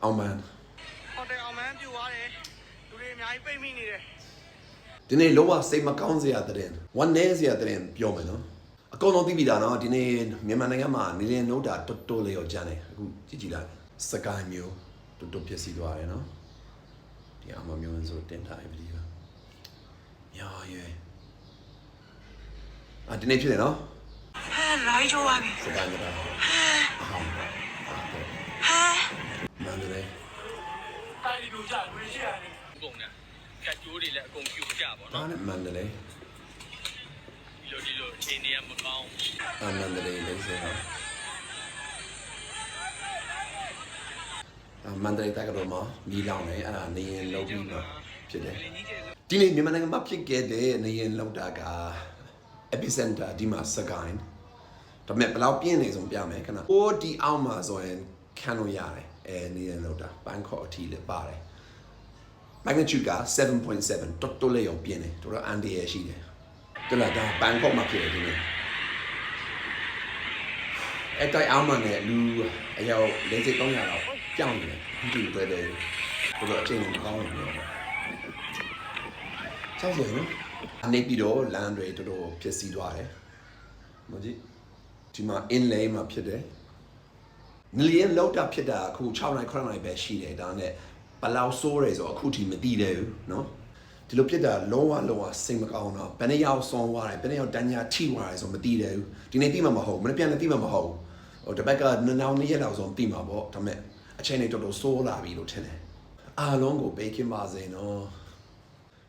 အောင်မန် ဟိုတယ်အောင်မန်းပြူသွားတယ်လူတွေအများကြီးပိတ်မိနေတယ် ဒီနေ့လောကစိတ်မကောင်းစရာတဲ့ဝမ်းနည်းစရာတဲ့ပြောမယ်နော်အကုန်လုံးသိပြီလားနော်ဒီနေ့မြန်မာနိုင်ငံမှာနေလင်းနိုးတာတော်တော်လေးရောကြမ်းတယ်အခုကြည့်ကြည့်လိုက်စကိုင်းမျိုးတော်တော်ပြည့်စည်သွားတယ်နော်ဒီအမမျိုးဆိုတင်ထားပြီဒီကညာရဲဒီနေ့ဖြစ်တယ်နော် ဟာလိုက်ကြောပါပြီ စကိုင်းကတော့အဟောင်းဟာမန္တလေး တိုင်းလူကြလူရှိရတယ် ပုံနဲ့ကတ်ကျိုးတွေလည်းအကုန်ပြိုကျပါ ဒါ တော့ နဲ့မန္တလေး ဒီလိုအချိန်တွေကမကောင်း မန္တလေးလေးဆိုတော့မန္တလေးတက္ကသိုလ်မှာမိလောင်နေအဲ့ဒါနေရင်လုံးပြီးတော့ဖြစ်တယ်ဒီနေ့မြန်မာနိုင်ငံမှာဖြစ်ခဲ့တဲ့နေရင်လောက်တာက epicenter ဒီမှာစကိုင်းဒါပေမဲ့ဘယ်လောက်ပြင်းနေဆုံးပြမယ်ခဏအိုးဒီအောက်မှာဆိုရင်ခံလို့ရတယ်နေရင်လောက်တာဘန်ကောက်အထိလည်းပါတယ် magnitude က 7.7 တော်တော်လေးရောပြင်းတယ်တော်တော်အန်ဒီရရှိတယ်တော်လာဒါဘန်ကောက်မှာဖြစ်တယ်ဒီနေ့အဲ့တိုင်းအောင်မနဲ့လူအယောက်4300လောက်ကြောင်းနေတယ်ဒီလိုတွေ့တယ်တော်တော်အချိန်မကောင်းဘူးဆောက်စရာနော်အနေပြီးတော့လမ်းတွေတော်တော်ဖြစ်စီသွားတယ်မကြည့်ဒီမှာ inlay မှာဖြစ်တယ်နလျင်လောက်တာဖြစ်တာအခု6နိုင်9နိုင်ပဲရှိတယ်ဒါနဲ့ဘလောက်ဆိုးရဲဆိုအခုထိမသိသေးဘူးเนาะဒီလိုဖြစ်တာလုံးဝစိတ်မကောင်းတော့ဘယ်နှယောက်ဆောင်းသွားတယ်ဘယ်နှယောက်တန်းညာထိသွားတယ်ဆိုမသိသေးဘူးဒီနေ့သိမှာမဟုတ်မနေ့ပြန်လည်းသိမှာမဟုတ်ဟိုတပတ်ကနှစ်ရက်လောက်ဆိုသိမှာပေါ့ဒါပေမဲ့အချိန်တွေတော်တော်ဆိုးလာပြီလို့ထင်တယ်အားလုံးကိုပေးခင်ပါစေနော်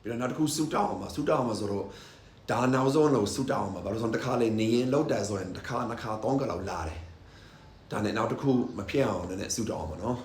ပြီးတော့နောက်တစ်ခုဆူတောင်းအောင်ပါဆူတောင်းအောင်ပါဆိုတော့ဒါနောက်ဆုံးလို့ဆူတောင်းအောင်ပါဘာလို့ဆိုတော့တစ်ခါလေနေရင်လောက်တယ်ဆိုရင်တစ်ခါနှစ်ခါသုံးခါလောက်လာတယ်ဒါနဲ့နောက်တစ်ခုမဖြစ်အောင်လည်းဆူတောင်းအောင်ပါနော်